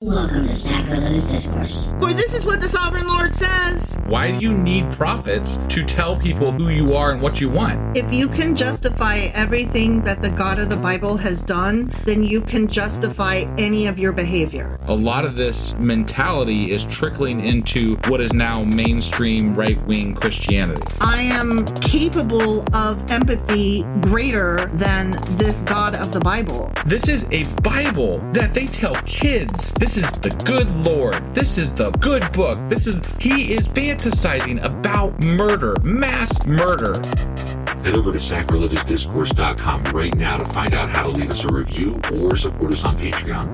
Welcome to Sacrilegious Discourse. For this is what the Sovereign Lord says. Why do you need prophets to tell people who you are and what you want? If you can justify everything that the God of the Bible has done, then you can justify any of your behavior. A lot of this mentality is trickling into what is now mainstream right-wing Christianity. I am capable of empathy greater than this God of the Bible. This is a Bible that they tell kids. This is the good Lord. This is the good book. He is fantasizing about murder, mass murder. Head over to sacrilegiousdiscourse.com right now to find out how to leave us a review or support us on Patreon.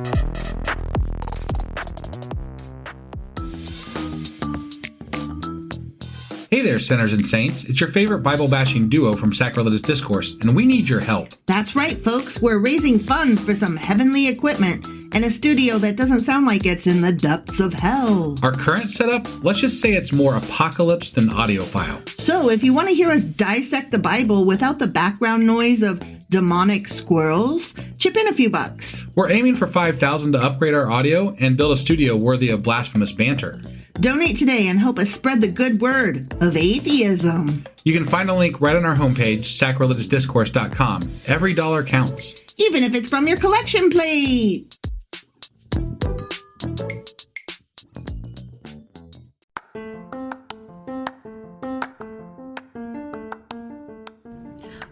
Hey there, sinners and saints. It's your favorite Bible-bashing duo from Sacrilegious Discourse, and we need your help. That's right, folks. We're raising funds for some heavenly equipment and a studio that doesn't sound like it's in the depths of hell. Our current setup, let's just say it's more apocalypse than audiophile. So if you want to hear us dissect the Bible without the background noise of demonic squirrels, chip in a few bucks. We're aiming for $5,000 to upgrade our audio and build a studio worthy of blasphemous banter. Donate today and help us spread the good word of atheism. You can find a link right on our homepage, sacrilegiousdiscourse.com. Every dollar counts. Even if it's from your collection plate.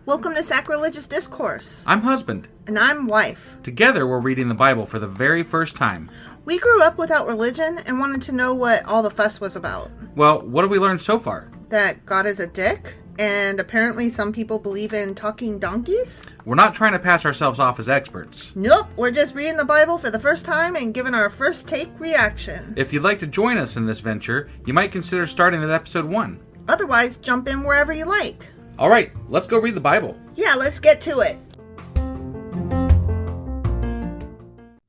Welcome to Sacrilegious Discourse. I'm husband. And I'm wife. Together, we're reading the Bible for the very first time. We grew up without religion and wanted to know what all the fuss was about. Well, what have we learned so far? That God is a dick, and apparently some people believe in talking donkeys? We're not trying to pass ourselves off as experts. Nope, we're just reading the Bible for the first time and giving our first take reaction. If you'd like to join us in this venture, you might consider starting at episode 1. Otherwise, jump in wherever you like. All right, let's go read the Bible. Yeah, let's get to it.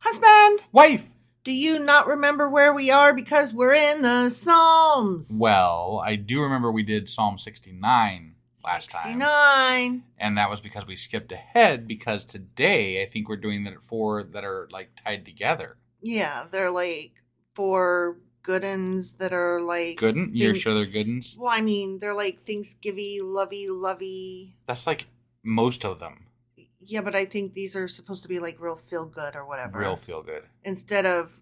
Husband! Wife! Do you not remember where we are because we're in the Psalms? Well, I do remember we did Psalm 69 last time. 69. And that was because we skipped ahead because today I think we're doing that 4 that are like tied together. Yeah, they're like 4 good uns that are like... Good un? You're sure they're good uns? Well, I mean, they're like Thanksgiving, lovey. That's like most of them. Yeah, but I think these are supposed to be like real feel good or whatever. Real feel good. Instead of,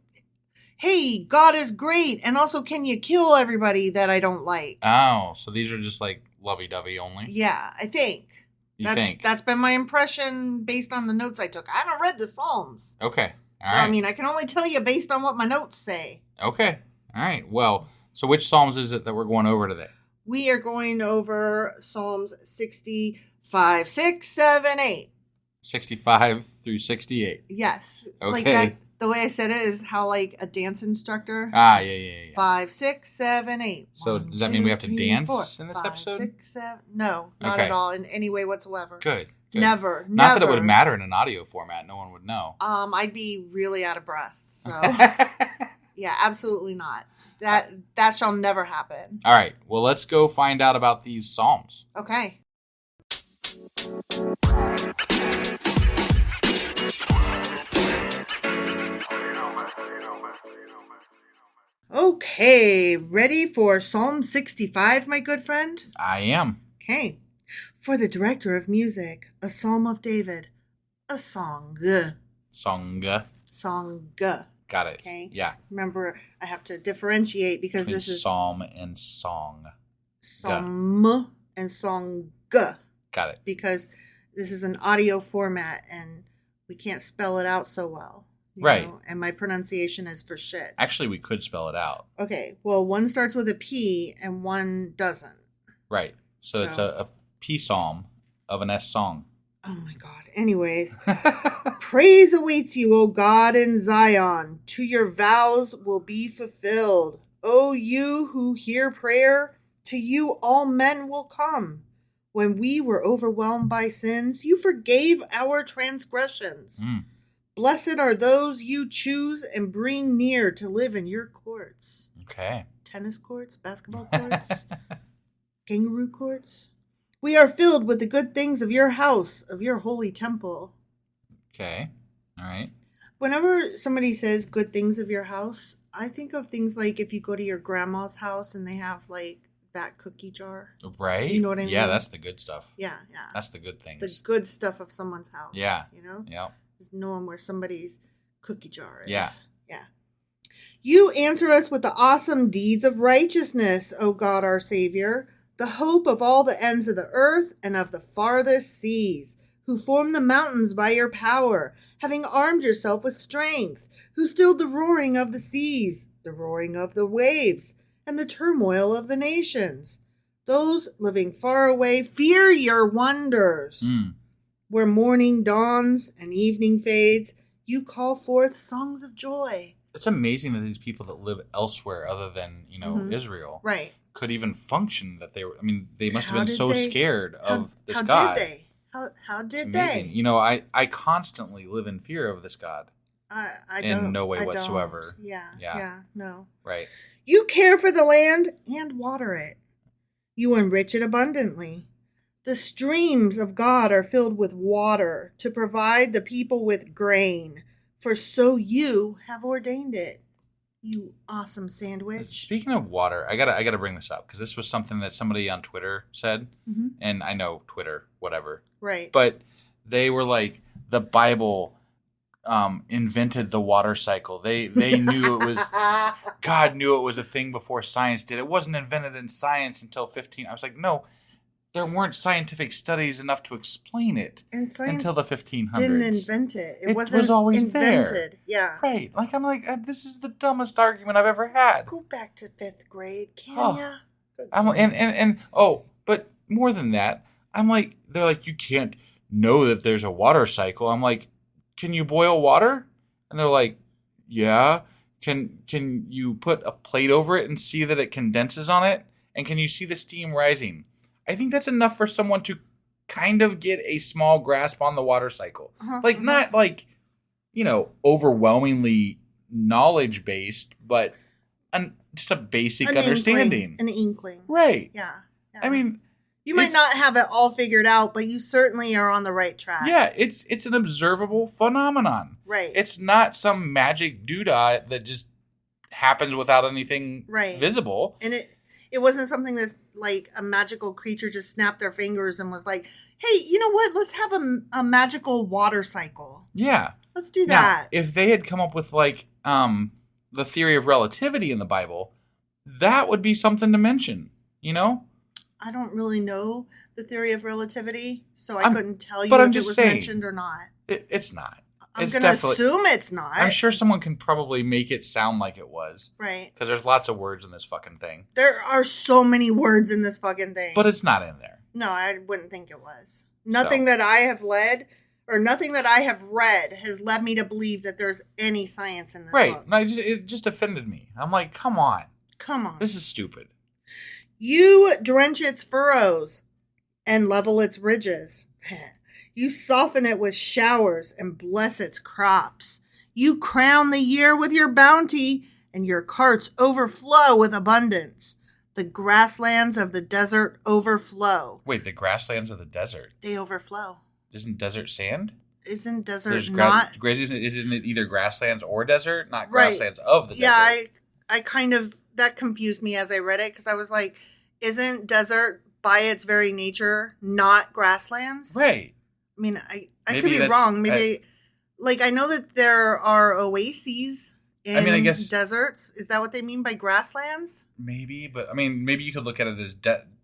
hey, God is great, and also can you kill everybody that I don't like? Oh, so these are just like lovey-dovey only? Yeah, I think. You think? That's been my impression based on the notes I took. I haven't read the Psalms. Okay. All right. right. I mean, I can only tell you based on what my notes say. Okay. All right. Well, so which Psalms is it that we're going over today? We are going over Psalms 65, 6, 7, 8. 65 through 68. Yes. Okay. Like that, the way I said it is how like a dance instructor. Yeah. 5, 6, 7, 8. So 1, does that mean we have to 2, 3, dance 4, in this 5, episode? 6, 7. No, not Okay. at all in any way whatsoever. Good. Never. Not that it would matter in an audio format. No one would know. I'd be really out of breath. So yeah, absolutely not. That shall never happen. All right. Well, let's go find out about these Psalms. Okay. Okay, ready for Psalm 65, my good friend? I am. Okay. For the director of music, a psalm of David, a song. Song. Song. Got it. Okay. Yeah. Remember, I have to differentiate because Between this is psalm and song. psalm and song. Got it. Because this is an audio format and we can't spell it out so well. You Right. know? And my pronunciation is for shit. Actually, we could spell it out. Okay. Well, one starts with a P and one doesn't. Right. So it's a P psalm of an S song. Oh my God. Anyways. Praise awaits you, O God, in Zion. To your vows will be fulfilled. O you who hear prayer, to you all men will come. When we were overwhelmed by sins, you forgave our transgressions. Blessed are those you choose and bring near to live in your courts. Okay. Tennis courts, basketball courts, kangaroo courts. We are filled with the good things of your house, of your holy temple. Okay. All right. Whenever somebody says good things of your house, I think of things like if you go to your grandma's house and they have like that cookie jar. Right? You know what I mean? Yeah, that's the good stuff. Yeah. That's the good things. The good stuff of someone's house. Yeah. You know? Yeah. Just knowing where somebody's cookie jar is. Yeah. Yeah. You answer us with the awesome deeds of righteousness, O God our Savior, the hope of all the ends of the earth and of the farthest seas, who formed the mountains by your power, having armed yourself with strength, who stilled the roaring of the seas, the roaring of the waves, and the turmoil of the nations. Those living far away fear your wonders. Where morning dawns and evening fades, you call forth songs of joy. It's amazing that these people that live elsewhere other than, Israel Right. could even function, that they were, they must have How been did so they- scared of this how God. Did they? How It's did amazing. they? I constantly live in fear of this God. I In don't. no way I don't. whatsoever. Yeah. No. Right. You care for the land and water it. You enrich it abundantly. The streams of God are filled with water to provide the people with grain, for so you have ordained it. You awesome sandwich. Speaking of water, I gotta bring this up because this was something that somebody on Twitter said, and I know Twitter, whatever. Right. But they were like, the Bible invented the water cycle. They knew it was God knew it was a thing before science did. It wasn't invented in science until 15. I was like, no, there weren't scientific studies enough to explain it And science until the 1500s. didn't invent it. It wasn't was always invented. there. Yeah. Right. Like, I'm like, this is the dumbest argument I've ever had. Go back to 5th grade, can Oh. ya? Good I'm grief. and but more than that, I'm like, they're like, you can't know that there's a water cycle. I'm like, can you boil water? And they're like, yeah. Can you put a plate over it and see that it condenses on it? And can you see the steam rising? I think that's enough for someone to kind of get a small grasp on the water cycle. Not like, overwhelmingly knowledge based, but just a basic understanding. An inkling. Right. Yeah. I mean, You might it's- not have it all figured out, but you certainly are on the right track. yeah, it's an observable phenomenon. Right. It's not some magic doodah that just happens without anything Right. visible. And it wasn't something that's like a magical creature just snapped their fingers and was like, hey, you know what? Let's have a magical water cycle. Yeah. Let's do Now, that. if they had come up with like the theory of relativity in the Bible, that would be something to mention, I don't really know the theory of relativity, so I couldn't tell you but if I'm it just was saying, mentioned or not. It's not. I'm It's going to definitely- assume it's not. I'm sure someone can probably make it sound like it was. Right. Because there's lots of words in this fucking thing. There are so many words in this fucking thing. But it's not in there. No, I wouldn't think it was. Nothing that I have nothing that I have read has led me to believe that there's any science in this Right. book. No, it just offended me. I'm like, come on. Come on. This is stupid. You drench its furrows and level its ridges. You soften it with showers and bless its crops. You crown the year with your bounty, and your carts overflow with abundance. The grasslands of the desert overflow. Wait, the grasslands of the desert. They overflow. Isn't desert sand? Isn't desert There's not? isn't it either grasslands or desert? Not Right. grasslands of the Yeah, desert. I kind of, that confused me as I read it, because I was like, isn't desert by its very nature not grasslands? Right. I mean, I Maybe could be that's- wrong. Maybe, I know that there are oases in I guess- deserts. Is that what they mean by grasslands? Maybe, but maybe you could look at it as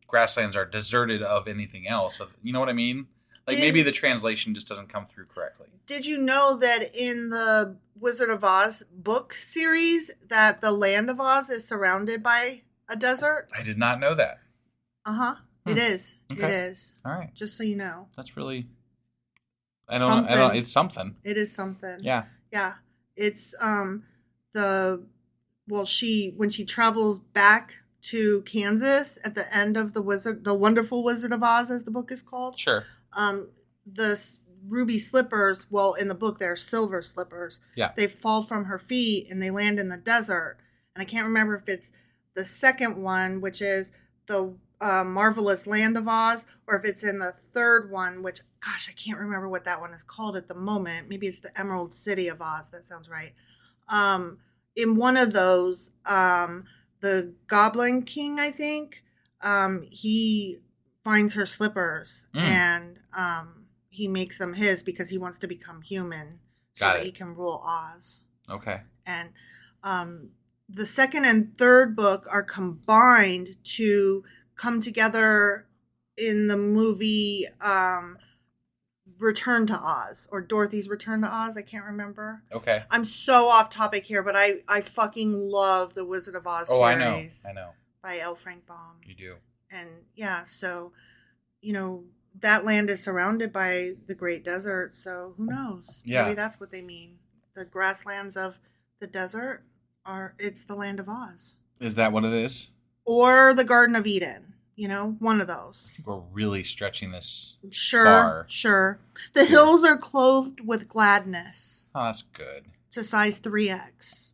grasslands are deserted of anything else. You know what I mean? Like maybe the translation just doesn't come through correctly. Did you know that in the Wizard of Oz book series that the land of Oz is surrounded by a desert? I did not know that. Uh-huh. It is. Okay. It is. All right. Just so you know. That's really I don't know. It's something. It is something. Yeah. Yeah. It's when she travels back to Kansas at the end of the Wonderful Wizard of Oz, as the book is called. Sure. Ruby slippers, well, in the book they're silver slippers. Yeah. They fall from her feet and they land in the desert. And I can't remember if it's the second one, which is the Marvelous Land of Oz, or if it's in the third one, which gosh, I can't remember what that one is called at the moment. Maybe it's the Emerald City of Oz. That sounds right. In one of those, the Goblin King, I think, he finds her slippers and he makes them his because he wants to become human so that he can rule Oz. Okay. And the second and third book are combined to come together in the movie Return to Oz or Dorothy's Return to Oz. I can't remember. Okay. I'm so off topic here, but I fucking love the Wizard of Oz series. I know. By L. Frank Baum. You do. And yeah, so, that land is surrounded by the Great Desert, so who knows? Yeah. Maybe that's what they mean. The grasslands of the desert it's the land of Oz. Is that what it is? Or the Garden of Eden. One of those. I think we're really stretching this far. Sure. The hills are clothed with gladness. Oh, that's good. To size 3X.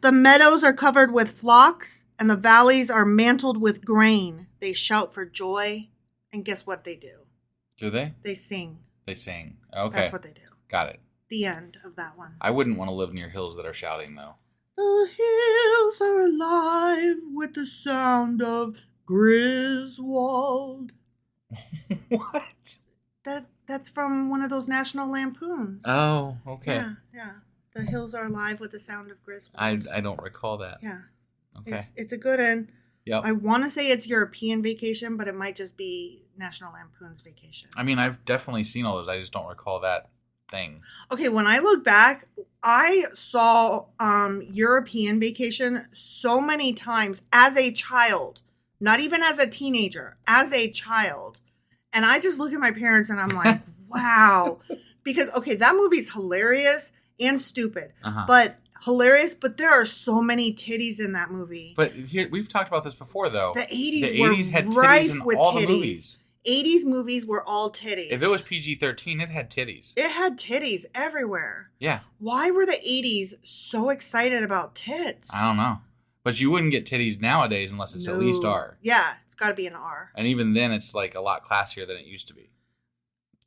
The meadows are covered with flocks, and the valleys are mantled with grain. They shout for joy, and guess what they do? Do they? They sing. They sing. Okay. That's what they do. Got it. The end of that one. I wouldn't want to live near hills that are shouting, though. The hills are alive with the sound of Griswold. What? That's from one of those National Lampoons. Oh, okay. Yeah. The hills are alive with the sound of Griswold. I don't recall that. Yeah. Okay. It's a good one. Yep. I want to say it's European Vacation, but it might just be National Lampoon's Vacation. I mean, I've definitely seen all those. I just don't recall that thing. Okay, when I look back, I saw European Vacation so many times as a child, not even as a teenager, as a child. And I just look at my parents and I'm like, wow. Because, okay, that movie's hilarious and stupid, but hilarious. But there are so many titties in that movie. But here, we've talked about this before, though. The 80s the were 80s had titties rife in with all titties. the movies. 80s movies were all titties. If it was PG-13, it had titties. It had titties everywhere. Yeah. Why were the 80s so excited about tits? I don't know. But you wouldn't get titties nowadays unless it's at least R. Yeah, it's got to be an R. And even then, it's like a lot classier than it used to be.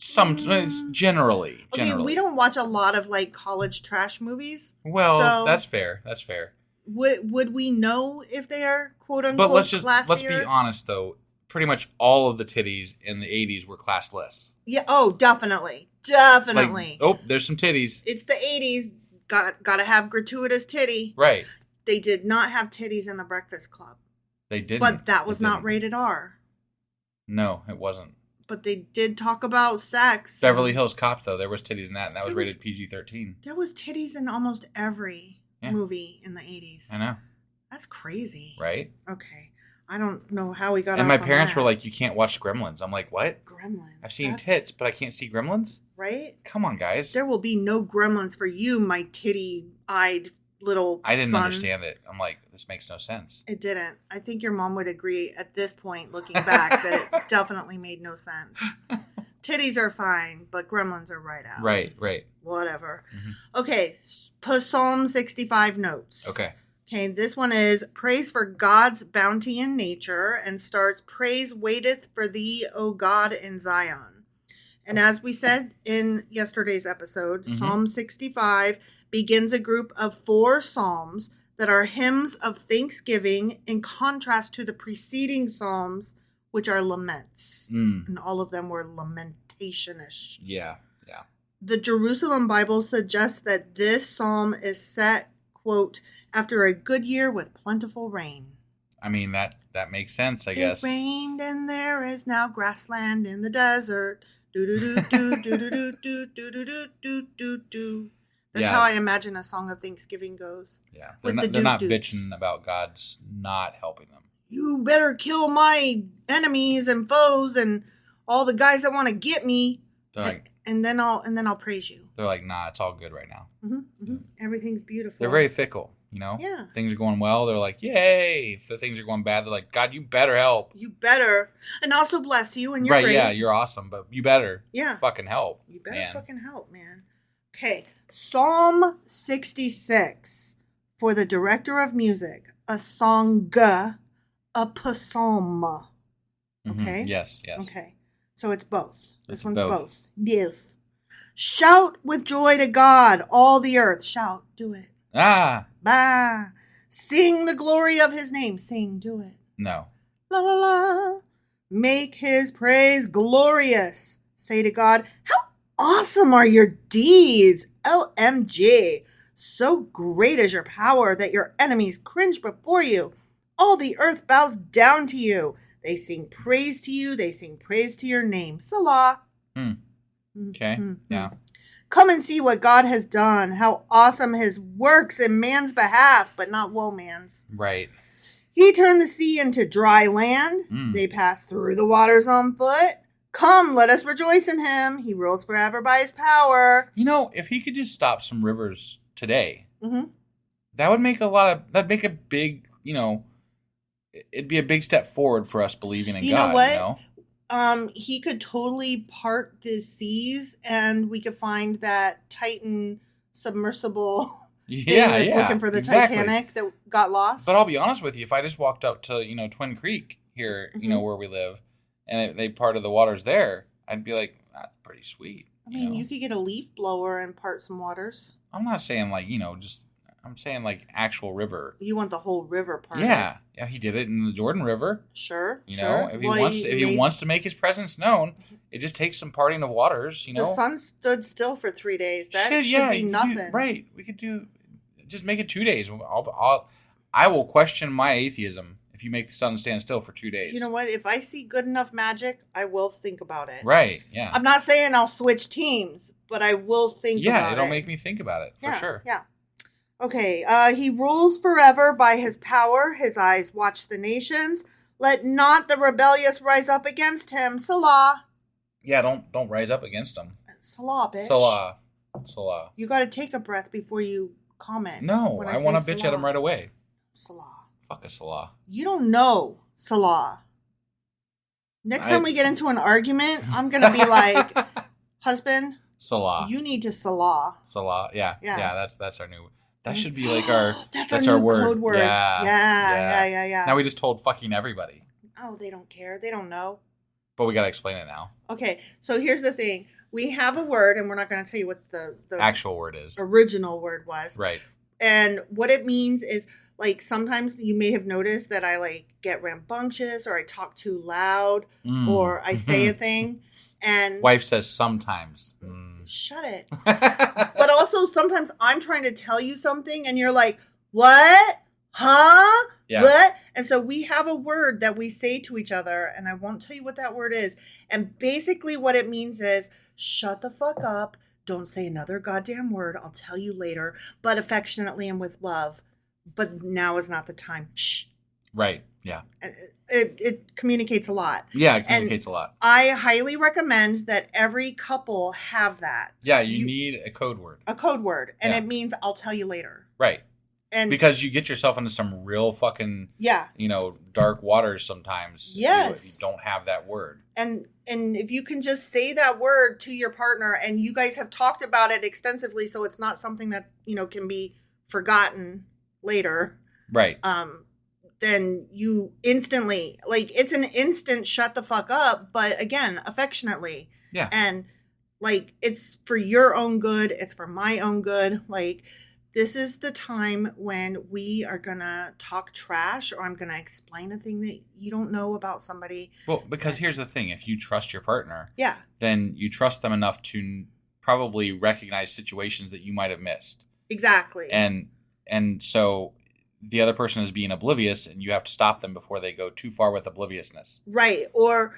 It's generally. Okay, we don't watch a lot of like college trash movies. Well, so that's fair. That's fair. Would we know if they are quote unquote But classier? let's be honest though. Pretty much all of the titties in the 80s were classless. Yeah. Oh, definitely. Definitely. Like, there's some titties. It's the 80s. Got to have gratuitous titty. Right. They did not have titties in The Breakfast Club. They didn't. But that was not rated R. No, it wasn't. But they did talk about sex. Beverly Hills Cop, though, there was titties in that, and that was rated PG-13. There was titties in almost every movie in the 80s. I know. That's crazy. Right? Okay. I don't know how we got And off my on parents that. were like, you can't watch Gremlins. I'm like, what? Gremlins. I've seen tits, but I can't see Gremlins? Right? Come on, guys. There will be no Gremlins for you, my titty-eyed little I didn't son. understand it. I'm like, this makes no sense. It didn't. I think your mom would agree at this point, looking back, that it definitely made no sense. Titties are fine, but Gremlins are right out. Right. Whatever. Mm-hmm. Okay, Psalm 65 notes. Okay, this one is praise for God's bounty in nature and starts praise waiteth for thee, O God, in Zion. And as we said in yesterday's episode, Psalm 65 begins a group of 4 psalms that are hymns of thanksgiving in contrast to the preceding psalms, which are laments. And all of them were lamentation-ish. Yeah. The Jerusalem Bible suggests that this psalm is set, quote, after a good year with plentiful rain. I mean, that makes sense, I guess. It rained and there is now grassland in the desert. Do-do-do-do-do-do-do-do-do-do-do. That's how I imagine a song of Thanksgiving goes. Yeah. With They're not doo-doos. bitching about God's not helping them. You better kill my enemies and foes and all the guys that want to get me. They're like, and then I'll praise you. they're like, nah, it's all good right now. Everything's beautiful. They're very fickle, you know? Yeah. Things are going well, they're like, yay. If the things are going bad, they're like, God, you better help. You better. And also bless you and you're Right, great. yeah, you're awesome, but you better fucking help. You better man. fucking help, man. Okay. Psalm 66 for the director of music, a song, a psalm. Okay? Yes. Okay. So it's both. This It's one's both. both. Both. Shout with joy to God, all the earth. Shout. Do it. Ah, Bah. Sing the glory of his name. Sing. Do it. no. La la la. Make his praise glorious. Say to God, how awesome are your deeds. OMG. So great is your power that your enemies cringe before you. All the earth bows down to you. They sing praise to you. They sing praise to your name. Salah. Okay. Yeah. Come and see what God has done. How awesome his works in man's behalf, but not woman's. Right. He turned the sea into dry land. They passed through the waters on foot. Come, let us rejoice in him. He rules forever by his power. You know, if he could just stop some rivers today, that would make that'd make a big, it'd be a big step forward for us believing in You God. know what? You know? He could totally part the seas, and we could find that Titan submersible thing that's looking for the exactly. Titanic that got lost. But I'll be honest with you, if I just walked up to, Twin Creek here, where we live, and they parted the waters there, I'd be like, that's pretty sweet. I mean, you could get a leaf blower and part some waters. I'm not saying I'm saying like actual river. You want the whole river part? Yeah, he did it in the Jordan River. Sure. If he wants to make his presence known, it just takes some parting of waters. The sun stood still for 3 days. That should be nothing. Right? We could just make it 2 days. I will question my atheism if you make the sun stand still for 2 days. You know what? If I see good enough magic, I will think about it. Right? Yeah. I'm not saying I'll switch teams, but I will think about it. Yeah, it'll make me think about it for sure. Yeah. Okay, he rules forever by his power. His eyes watch the nations. Let not the rebellious rise up against him. Salah. Yeah, don't rise up against them. Salah, bitch. Salah. You got to take a breath before you comment. No, I want to bitch at him right away. Salah. Fuck a Salah. You don't know Salah. Next time we get into an argument, I'm going to be like, husband, Salah. you need to Salah. Salah. Yeah. That's our new. That should be like that's our new word. Code word. Yeah. Now we just told fucking everybody. Oh, they don't care. They don't know. But we got to explain it now. Okay, so here's the thing. We have a word, and we're not going to tell you what the actual word is. Original word was. Right. And what it means is, like, sometimes you may have noticed that I, like, get rambunctious, or I talk too loud, or I say a thing, and... Wife says sometimes. Shut it. But also, sometimes I'm trying to tell you something, and you're like, what? Huh? Yeah. What? And so we have a word that we say to each other, and I won't tell you what that word is. And basically what it means is, shut the fuck up. Don't say another goddamn word. I'll tell you later, but affectionately and with love. But now is not the time. Shh. Right. Yeah. It communicates a lot. Yeah, it communicates a lot. I highly recommend that every couple have that. Yeah, you need a code word. A code word. And it means I'll tell you later. Right. And because you get yourself into some real fucking dark waters sometimes. Yes. If you don't have that word. And if you can just say that word to your partner, and you guys have talked about it extensively, so it's not something that, can be forgotten later. Right. Then you instantly, like, it's an instant shut the fuck up, but again, affectionately. Yeah. And, like, it's for your own good. It's for my own good. Like, this is the time when we are going to talk trash, or I'm going to explain a thing that you don't know about somebody. Well, because here's the thing. If you trust your partner, yeah, then you trust them enough to probably recognize situations that you might have missed. Exactly. And so the other person is being oblivious, and you have to stop them before they go too far with obliviousness. Right. Or,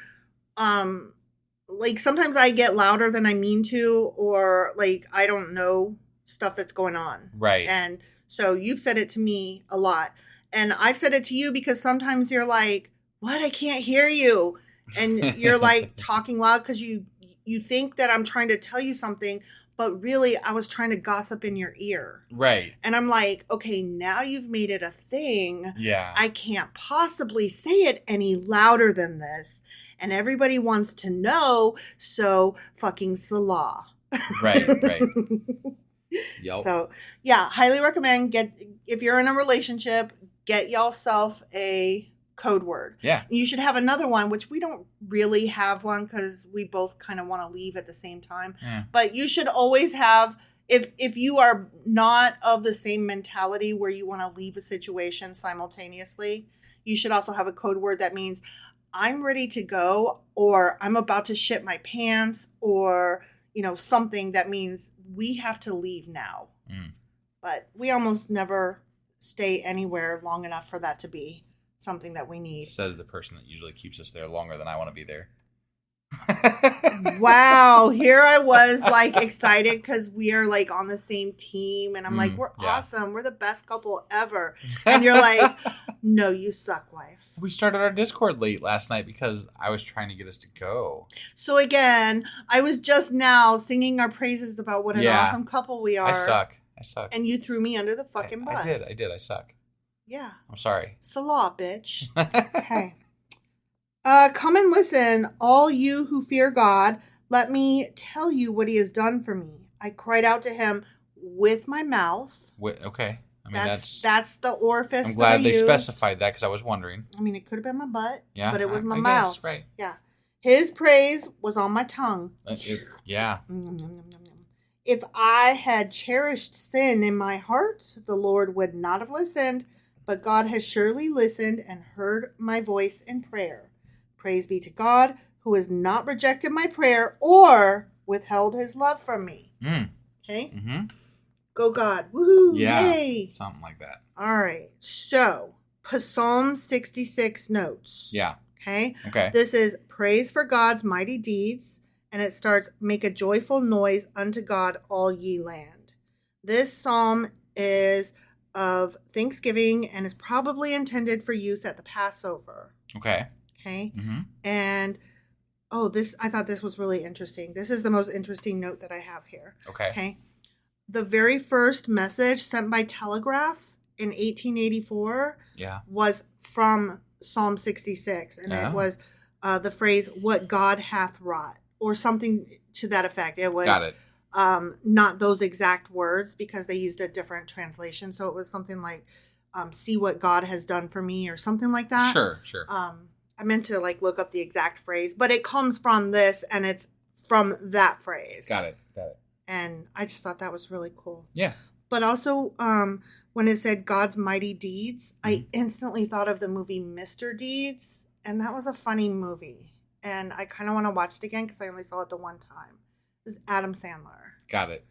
like, sometimes I get louder than I mean to, or, like, I don't know stuff that's going on. Right. And so you've said it to me a lot. And I've said it to you because sometimes you're like, what? I can't hear you. And you're like talking loud because you think that I'm trying to tell you something, but really I was trying to gossip in your ear. Right. And I'm like, okay, now you've made it a thing. Yeah. I can't possibly say it any louder than this. And everybody wants to know, so fucking Salah. Right. Yep. So, yeah, highly recommend if you're in a relationship, get yourself a code word. Yeah. You should have another one, which we don't really have one because we both kind of want to leave at the same time. Yeah. But you should always have, if you are not of the same mentality where you want to leave a situation simultaneously, you should also have a code word that means I'm ready to go, or I'm about to shit my pants, or, something that means we have to leave now. But we almost never stay anywhere long enough for that to be something that we need. Says the person that usually keeps us there longer than I want to be there. Wow, here I was like excited because we are like on the same team, and I'm like, we're awesome, we're the best couple ever, and you're like, no, you suck, wife. We started our Discord late last night because I was trying to get us to go. So again, I was just now singing our praises about what an awesome couple we are. I suck. And you threw me under the fucking bus. I did. I suck. Yeah. I'm sorry. Salah, bitch. Okay. Come and listen, all you who fear God. Let me tell you what he has done for me. I cried out to him with my mouth. Okay. I mean, that's the orifice. I'm glad that they used. specified that because I was wondering. I mean, it could have been my butt. Yeah. But it was my I mouth. Guess, right. Yeah. His praise was on my tongue. Yeah. If I had cherished sin in my heart, the Lord would not have listened, but God has surely listened and heard my voice in prayer. Praise be to God, who has not rejected my prayer or withheld his love from me. Okay? Mm-hmm. Go God. Woohoo. Yeah. Yay. Something like that. All right. So, Psalm 66 notes. Yeah. Okay? Okay. This is praise for God's mighty deeds. And it starts, make a joyful noise unto God, all ye land. This psalm is of thanksgiving and is probably intended for use at the Passover. Okay. Okay. Mm-hmm. And, I thought this was really interesting. This is the most interesting note that I have here. Okay. Okay. The very first message sent by telegraph in 1884 was from Psalm 66. And it was the phrase, what God hath wrought. Or something to that effect. It was Got it. Not those exact words because they used a different translation. So it was something like, see what God has done for me or something like that. Sure. I meant to look up the exact phrase, but it comes from this and it's from that phrase. Got it. And I just thought that was really cool. Yeah. But also, when it said God's mighty deeds, I instantly thought of the movie Mr. Deeds. And that was a funny movie. And I kind of want to watch it again because I only saw it the one time. It was Adam Sandler. Got it.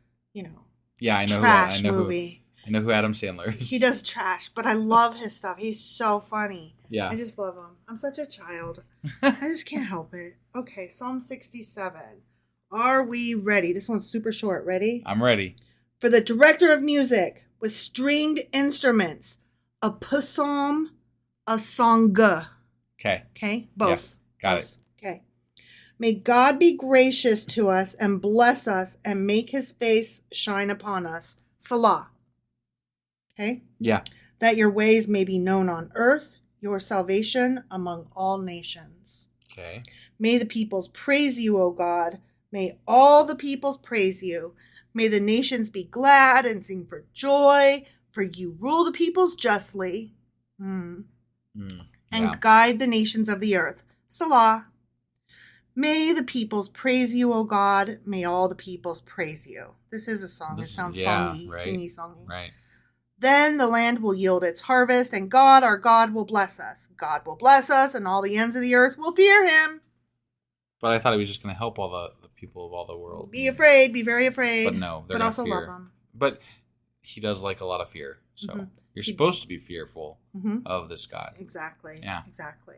Yeah, I know. Trash movie. I know who Adam Sandler is. He does trash, but I love his stuff. He's so funny. Yeah. I just love him. I'm such a child. I just can't help it. Okay, Psalm 67. Are we ready? This one's super short. Ready? I'm ready. For the director of music with stringed instruments, a psalm, a song. Okay. Okay? Both. Yeah, got it. Okay. May God be gracious to us and bless us and make his face shine upon us. Salah. Okay? Yeah. That your ways may be known on earth, your salvation among all nations. Okay. May the peoples praise you, O God. May all the peoples praise you. May the nations be glad and sing for joy, for you rule the peoples justly. And guide the nations of the earth. Salah. May the peoples praise you, O God. May all the peoples praise you. This is a song. It sounds songy, right, singy-songy. Right. Then the land will yield its harvest, and God, our God, will bless us. God will bless us, and all the ends of the earth will fear him. But I thought he was just going to help all the people of all the world. Be afraid. Be very afraid. But no, they're but gonna also fear. love him. But he does like a lot of fear. So you're supposed to be fearful of this God. Exactly. Yeah. Exactly.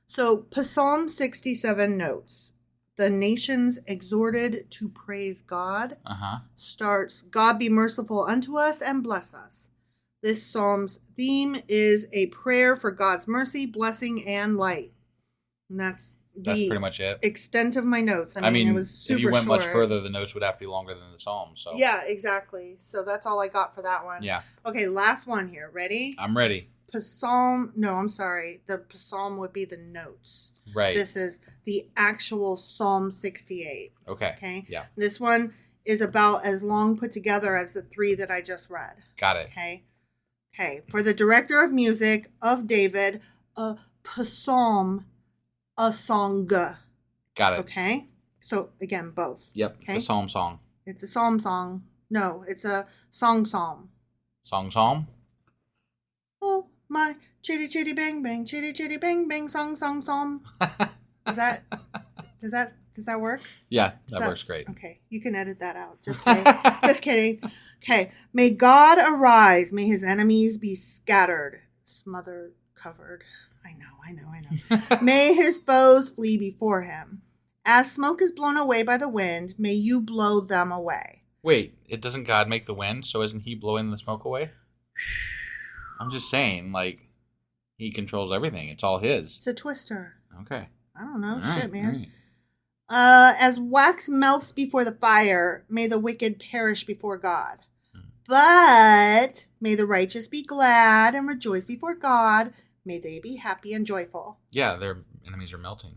So Psalm 67 notes, the nations exhorted to praise God starts, God be merciful unto us and bless us. This psalm's theme is a prayer for God's mercy, blessing, and light. And that's pretty much it. Extent of my notes. I mean, it was super if you went short. much further, the notes would have to be longer than the psalm. So yeah, exactly. So that's all I got for that one. Yeah. Okay, last one here. Ready? I'm ready. Psalm. No, I'm sorry. The psalm would be the notes. Right. This is the actual Psalm 68. Okay. Okay. Yeah. This one is about as long put together as the three that I just read. Got it. Okay. Okay. For the director of music of David, a psalm, a song. Got it. Okay? So, again, both. Yep. Okay? It's a psalm song. It's a psalm song. No, it's a song psalm. Song psalm? Oh, my chitty chitty bang bang, chitty chitty bang bang, song song psalm. Does that work? Yeah, that works great. Okay, you can edit that out. Just kidding. Just kidding. Okay. May God arise. May his enemies be scattered, smothered, covered. I know. May his foes flee before him. As smoke is blown away by the wind, may you blow them away. Wait, doesn't God make the wind? So isn't he blowing the smoke away? I'm just saying, like, he controls everything. It's all his. It's a twister. Okay. I don't know. All Shit, right, man. all right. As wax melts before the fire, may the wicked perish before God. But may the righteous be glad and rejoice before God. May they be happy and joyful. Yeah, their enemies are melting.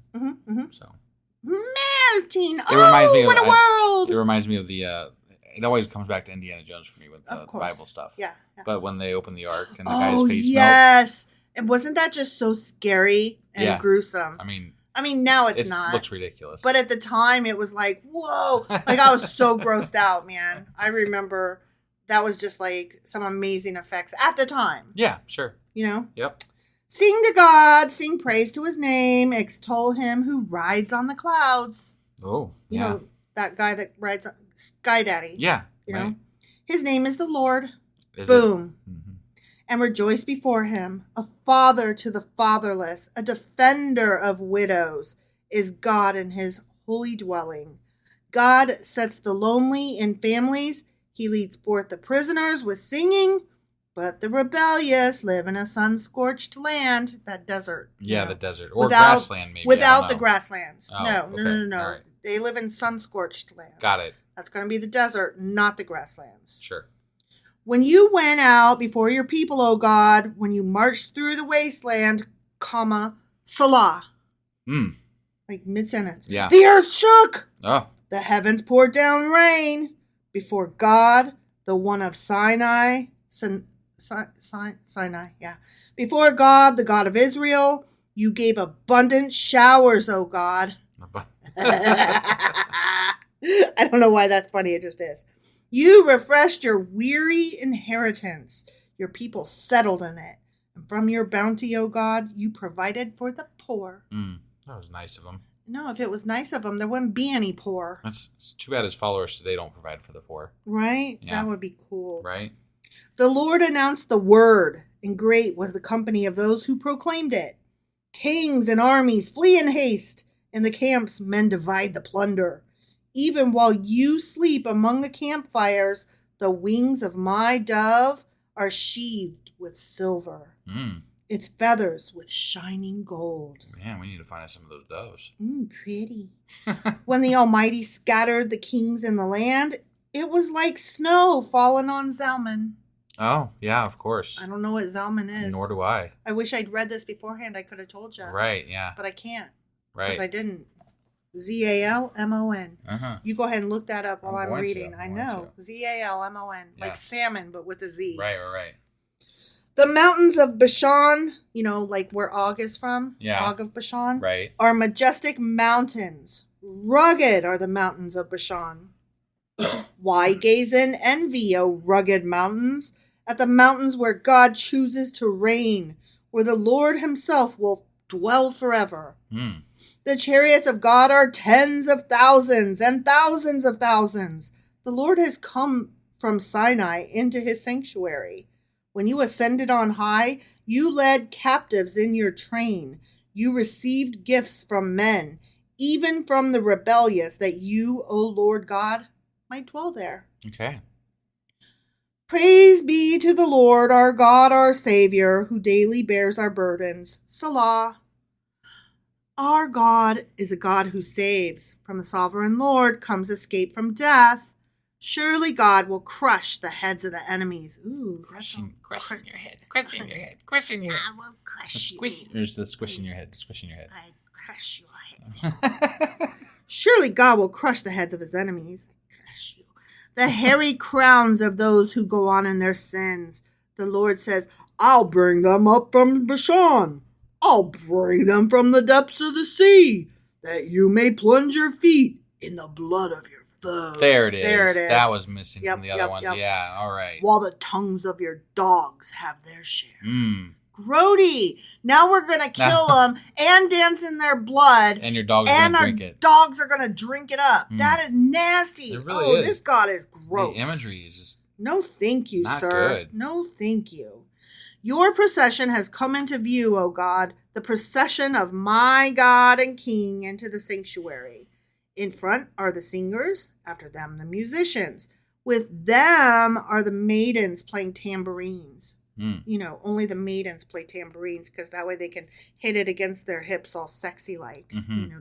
So Melting. reminds me of, what a world! It reminds me of the. It always comes back to Indiana Jones for me with the Bible stuff. Yeah. But when they open the ark and the guy's face melts. Yes. And wasn't that just so scary and gruesome? I mean, now it's not. It looks ridiculous. But at the time, it was like, whoa. Like, I was so grossed out, man. I remember that was just like some amazing effects at the time. Yeah, sure. You know? Yep. Sing to God, sing praise to his name, extol him who rides on the clouds. Oh, You know, that guy that rides on Sky Daddy. Yeah. You know? His name is the Lord. Is Boom. Mm-hmm. And rejoice before him. A father to the fatherless, a defender of widows, is God in his holy dwelling. God sets the lonely in families. He leads forth the prisoners with singing. But the rebellious live in a sun-scorched land, that desert. Yeah, the desert. Or grassland, maybe. Without the grasslands. Oh, No. All right. They live in sun-scorched land. Got it. That's going to be the desert, not the grasslands. Sure. When you went out before your people, O God, when you marched through the wasteland, Salah. Like mid-sentence. Yeah. The earth shook. Oh. The heavens poured down rain before God, the one of Sinai. Sinai, yeah. Before God, the God of Israel, you gave abundant showers, O God. I don't know why that's funny. It just is. You refreshed your weary inheritance. Your people settled in it. And from your bounty, O God, you provided for the poor. That was nice of him. No, if it was nice of them, there wouldn't be any poor. It's too bad his followers today don't provide for the poor. Right? Yeah. That would be cool. Right? The Lord announced the word, and great was the company of those who proclaimed it. Kings and armies flee in haste. In the camps, men divide the plunder. Even while you sleep among the campfires, the wings of my dove are sheathed with silver. Its feathers with shining gold. Man, we need to find out some of those doves. Pretty. When the Almighty scattered the kings in the land, it was like snow fallen on Zalman. Oh, yeah, of course. I don't know what Zalman is. Nor do I. I wish I'd read this beforehand. I could have told you. Right, yeah. But I can't. Right. Because I didn't. Zalmon. You go ahead and look that up while I'm reading. I I'm know. Zalmon. Yeah. Like salmon, but with a Z. Right. The mountains of Bashan, like where Og is from. Yeah. Og of Bashan. Right. Are majestic mountains. Rugged are the mountains of Bashan. Why gaze in envy, O rugged mountains, at the mountains where God chooses to reign, where the Lord himself will dwell forever. The chariots of God are tens of thousands and thousands of thousands. The Lord has come from Sinai into his sanctuary. When you ascended on high, you led captives in your train. You received gifts from men, even from the rebellious, that you, O Lord God, might dwell there. Okay. Praise be to the Lord, our God, our Savior, who daily bears our burdens. Salah. Our God is a God who saves. From the sovereign Lord comes escape from death. Surely God will crush the heads of the enemies. Ooh, Crushing your head. Crushing your head. Crushing your head. I will crush Squish. There's the squishing your head. Squishing your head. I crush your head. Surely God will crush the heads of his enemies. Crush you. The hairy crowns of those who go on in their sins. The Lord says, I'll bring them up from Bashan. I'll bring them from the depths of the sea, that you may plunge your feet in the blood of your foes. There it is. There it is. That was missing Yep, from the other yep, ones. yep. Yeah, all right. While the tongues of your dogs have their share. Grody. Now we're going to kill them and dance in their blood. And your dogs are going to drink it. Dogs are going to drink it up. That is nasty. It really is. This God is gross. The imagery is just no thank you, not sir. good. No thank you. Your procession has come into view, O God, the procession of my God and King into the sanctuary. In front are the singers, after them the musicians. With them are the maidens playing tambourines. Only the maidens play tambourines because that way they can hit it against their hips all sexy like,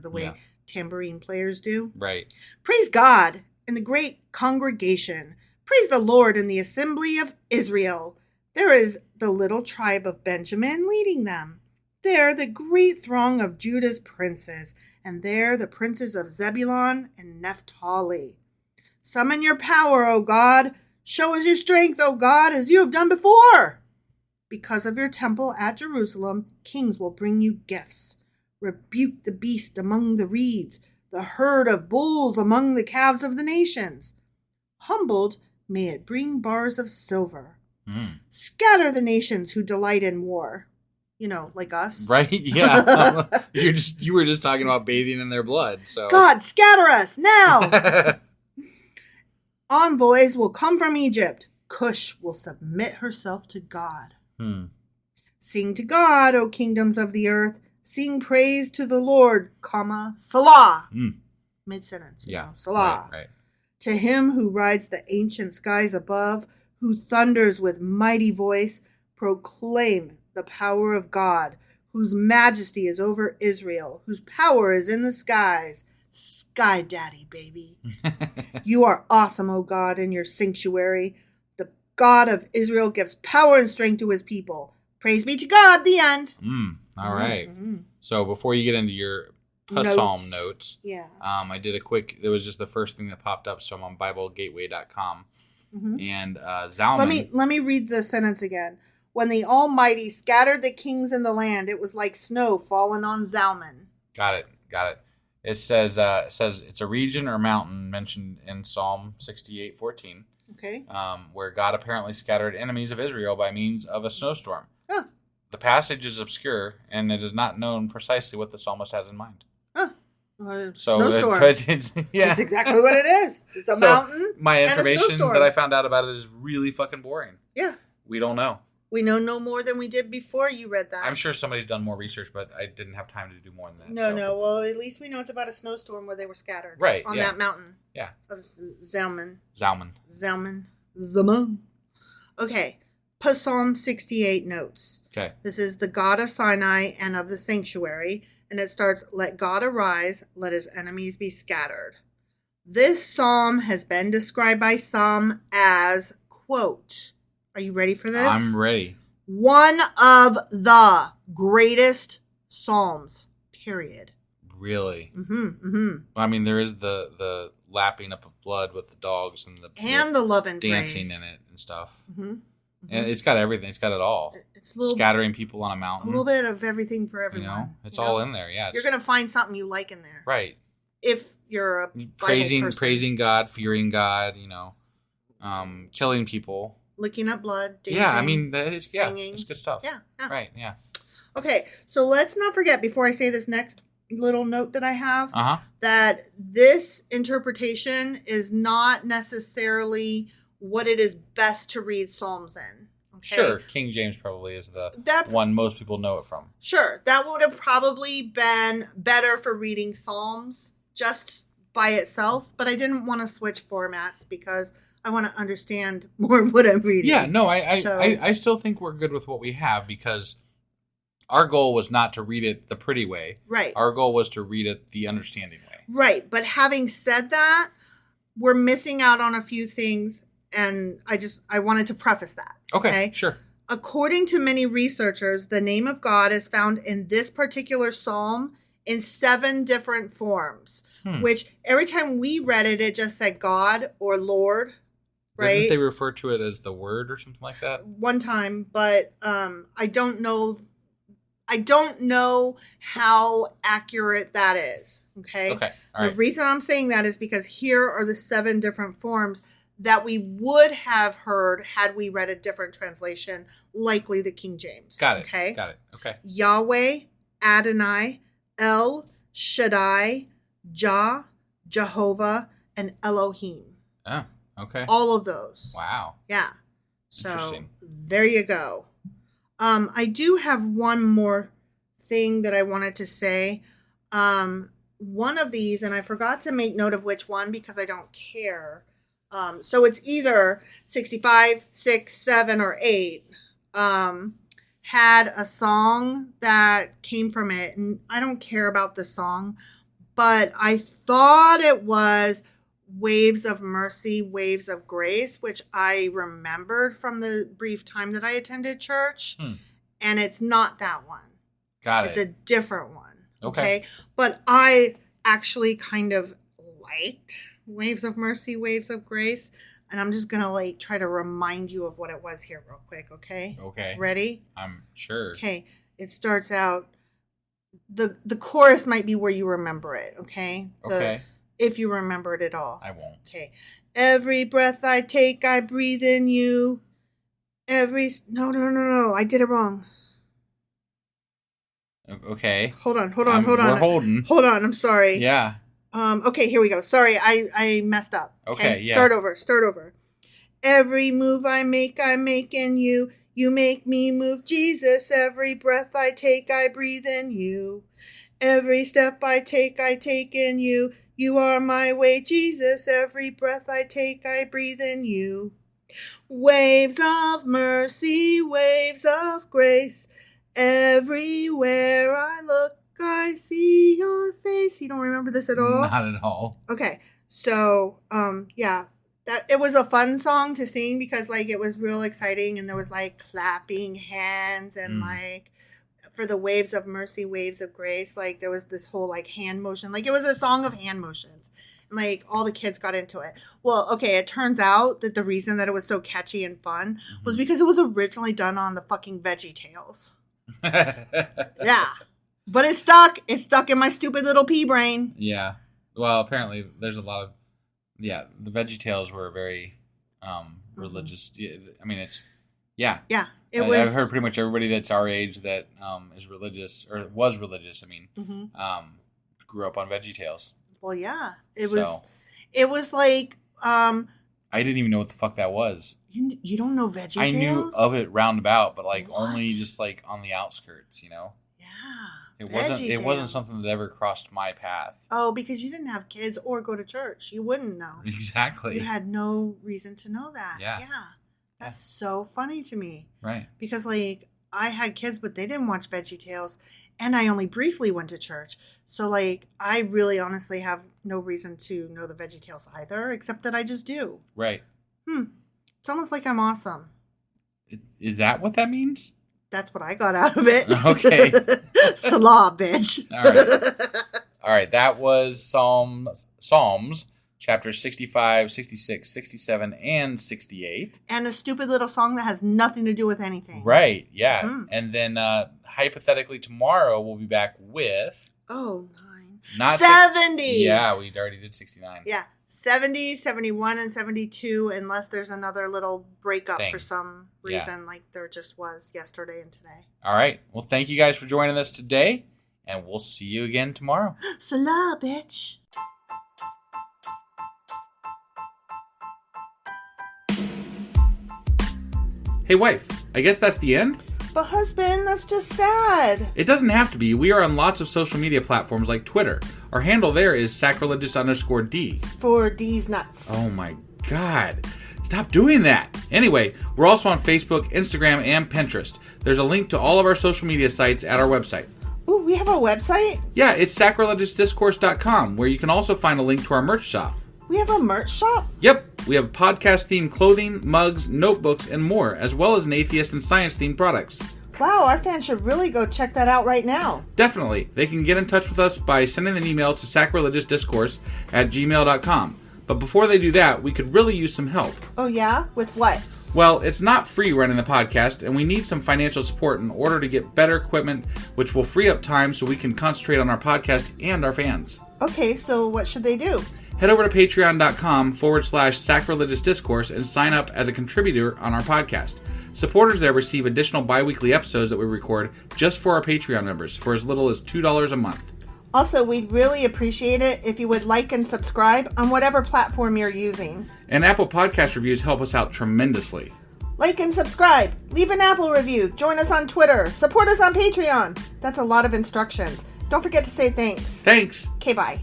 the way tambourine players do. Right. Praise God in the great congregation. Praise the Lord in the assembly of Israel. There is the little tribe of Benjamin leading them. There the great throng of Judah's princes, and there the princes of Zebulun and Naphtali. Summon your power, O God. Show us your strength, O God, as you have done before. Because of your temple at Jerusalem, kings will bring you gifts. Rebuke the beast among the reeds, the herd of bulls among the calves of the nations. Humbled, may it bring bars of silver. Scatter the nations who delight in war. Like us. Right? Yeah. You were just talking about bathing in their blood. So God, scatter us now. Envoys will come from Egypt. Cush will submit herself to God. Sing to God, O kingdoms of the earth. Sing praise to the Lord, Salah. Mid-sentence. Salah. Right. To him who rides the ancient skies above, who thunders with mighty voice, proclaim the power of God, whose majesty is over Israel, whose power is in the skies. Sky Daddy, baby. You are awesome, O God, in your sanctuary. The God of Israel gives power and strength to his people. Praise be to God, the end. All right. So before you get into your psalm notes, I did it was just the first thing that popped up, so I'm on BibleGateway.com. And Zalman. Let me read the sentence again. When the Almighty scattered the kings in the land, it was like snow fallen on Zalman. Got it. It says it's a region or mountain mentioned in Psalm 68:14. Okay. Where God apparently scattered enemies of Israel by means of a snowstorm. Huh. The passage is obscure, and it is not known precisely what the psalmist has in mind. Huh. Snowstorm. It's exactly what it is. It's a mountain. My and information that I found out about it is really fucking boring. Yeah. We don't know. We know no more than we did before you read that. I'm sure somebody's done more research, but I didn't have time to do more than that. No. Well, at least we know it's about a snowstorm where they were scattered. Right. On that mountain. Yeah. Of Zalman. Okay. Psalm 68 notes. Okay. This is the God of Sinai and of the sanctuary. And it starts, let God arise, let his enemies be scattered. This psalm has been described by some as, quote, are you ready for this? I'm ready. One of the greatest psalms, period. Really? Mm-hmm. Well, I mean, there is the lapping up of blood with the dogs and the love and dancing praise. in it and stuff. Mm-hmm. And it's got everything. It's got it all. It's scattering people on a mountain. A little bit of everything for everyone. It's all in there. Yeah. You're gonna find something you like in there, right? If you're a Bible praising God, fearing God. Killing people. Licking up blood, dancing, I mean, singing. It's good stuff. Yeah. Right, yeah. Okay, so let's not forget, before I say this next little note that I have, that this interpretation is not necessarily what it is best to read Psalms in. Okay? Sure, King James probably is the one most people know it from. Sure, that would have probably been better for reading Psalms just by itself, but I didn't want to switch formats because I want to understand more of what I'm reading. Yeah, no, I still think we're good with what we have because our goal was not to read it the pretty way. Right. Our goal was to read it the understanding way. Right, but having said that, we're missing out on a few things, and I wanted to preface that. Okay, sure. According to many researchers, the name of God is found in this particular psalm in 7 different forms, which every time we read it, it just said God or Lord. Right? Didn't they refer to it as the word or something like that? One time, but I don't know I don't know how accurate that is. Okay. Okay. All The right. reason I'm saying that is because here are the 7 different forms that we would have heard had we read a different translation, likely the King James. Got it. Okay. Got it. Okay. Yahweh, Adonai, El Shaddai, Jah, Jehovah, and Elohim. Oh, okay. All of those. Wow. Yeah. So Interesting. there you go. I do have one more thing that I wanted to say. One of these, and I forgot to make note of which one because I don't care. So it's either 65, 6, 7, or 8. Had a song that came from it, and I don't care about the song, but I thought it was Waves of Mercy, Waves of Grace, which I remembered from the brief time that I attended church. And it's not that one. Got It's it. a different one. Okay. But I actually kind of liked Waves of Mercy, Waves of Grace. And I'm just going to try to remind you of what it was here real quick. Okay. Okay. Ready? I'm sure. Okay. It starts out, the chorus might be where you remember it. Okay. Okay. If you remember it at all. I won't. Okay. Every breath I take, I breathe in you. No. I did it wrong. Okay. Hold on. We're holding. Hold on. I'm sorry. Yeah. Okay, here we go. Sorry, I messed up. Okay, yeah. Start over. Every move I make in you. You make me move, Jesus. Every breath I take, I breathe in you. Every step I take in you. You are my way, Jesus. Every breath I take, I breathe in you. Waves of mercy, waves of grace. Everywhere I look, I see your face. You don't remember this at all? Not at all. Okay. So, yeah. It was a fun song to sing because it was real exciting and there was clapping hands and for the waves of mercy, waves of grace, there was this whole hand motion. It was a song of hand motions. And all the kids got into it. Well, okay, it turns out that the reason that it was so catchy and fun was because it was originally done on the fucking Veggie Tales. Yeah. But it stuck. It stuck in my stupid little pea brain. Yeah. Well, apparently there's a lot of the VeggieTales were very religious. I mean, it's yeah. Yeah. I've heard pretty much everybody that's our age that is religious or was religious. I mean, grew up on VeggieTales. Well, yeah. It was like I didn't even know what the fuck that was. You don't know VeggieTales? I knew of it roundabout, but What? only just on the outskirts, Yeah. It wasn't something that ever crossed my path. Oh, because you didn't have kids or go to church. You wouldn't know. Exactly. You had no reason to know that. Yeah. That's so funny to me. Right. Because I had kids, but they didn't watch VeggieTales, and I only briefly went to church. So I really honestly have no reason to know the VeggieTales either, except that I just do. Right. It's almost like I'm awesome. Is that what that means? That's what I got out of it. Okay. Salah, bitch. All right. That was Psalms, chapters 65, 66, 67, and 68. And a stupid little song that has nothing to do with anything. Right. Yeah. And then hypothetically tomorrow we'll be back with... Oh, 9. Not 70. Yeah, we already did 69. Yeah. 70, 71, and 72, unless there's another little breakup for some reason, like there just was yesterday and today. All right. Well, thank you guys for joining us today, and we'll see you again tomorrow. Salah, bitch. Hey, wife, I guess that's the end? But husband, that's just sad. It doesn't have to be. We are on lots of social media platforms like Twitter. Our handle there is sacrilegious_D. For D's nuts. Oh my God. Stop doing that. Anyway, we're also on Facebook, Instagram, and Pinterest. There's a link to all of our social media sites at our website. Ooh, we have a website? Yeah, it's sacrilegiousdiscourse.com, where you can also find a link to our merch shop. We have a merch shop? Yep, we have podcast-themed clothing, mugs, notebooks, and more, as well as an atheist and science-themed products. Wow, our fans should really go check that out right now. Definitely. They can get in touch with us by sending an email to sacrilegiousdiscourse@gmail.com. But before they do that, we could really use some help. Oh yeah? With what? Well, it's not free running the podcast, and we need some financial support in order to get better equipment, which will free up time so we can concentrate on our podcast and our fans. Okay, so what should they do? Head over to patreon.com/sacrilegious discourse and sign up as a contributor on our podcast. Supporters there receive additional bi-weekly episodes that we record just for our Patreon members for as little as $2 a month. Also, we'd really appreciate it if you would like and subscribe on whatever platform you're using. And Apple Podcast reviews help us out tremendously. Like and subscribe, leave an Apple review, join us on Twitter, support us on Patreon. That's a lot of instructions. Don't forget to say thanks. Thanks. Okay, bye.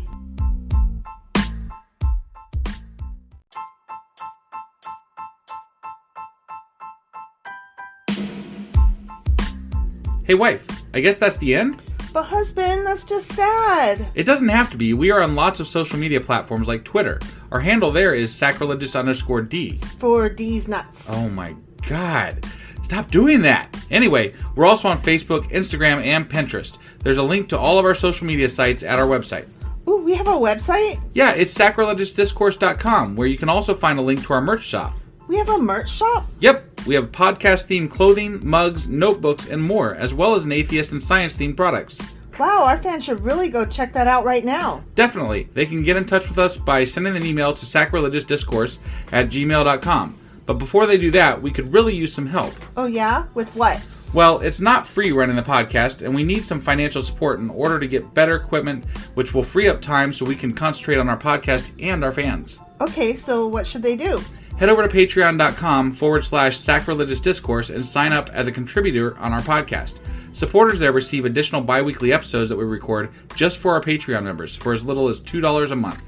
Hey wife, I guess that's the end? But husband, that's just sad. It doesn't have to be. We are on lots of social media platforms like Twitter. Our handle there is sacrilegious_D. For D's nuts. Oh my God. Stop doing that. Anyway, we're also on Facebook, Instagram, and Pinterest. There's a link to all of our social media sites at our website. Ooh, we have a website? Yeah, it's sacrilegiousdiscourse.com, where you can also find a link to our merch shop. We have a merch shop? Yep, we have podcast-themed clothing, mugs, notebooks, and more, as well as an atheist and science-themed products. Wow, our fans should really go check that out right now. Definitely. They can get in touch with us by sending an email to sacrilegiousdiscourse@gmail.com. But before they do that, we could really use some help. Oh yeah? With what? Well, it's not free running the podcast, and we need some financial support in order to get better equipment, which will free up time so we can concentrate on our podcast and our fans. Okay, so what should they do? Head over to patreon.com/sacrilegious discourse and sign up as a contributor on our podcast. Supporters there receive additional bi-weekly episodes that we record just for our Patreon members for as little as $2 a month.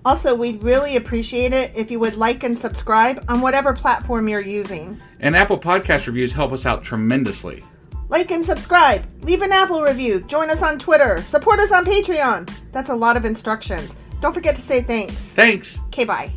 Also, we'd really appreciate it if you would like and subscribe on whatever platform you're using. And Apple Podcast reviews help us out tremendously. Like and subscribe, leave an Apple review, join us on Twitter, support us on Patreon. That's a lot of instructions. Don't forget to say thanks. Thanks. Okay, bye.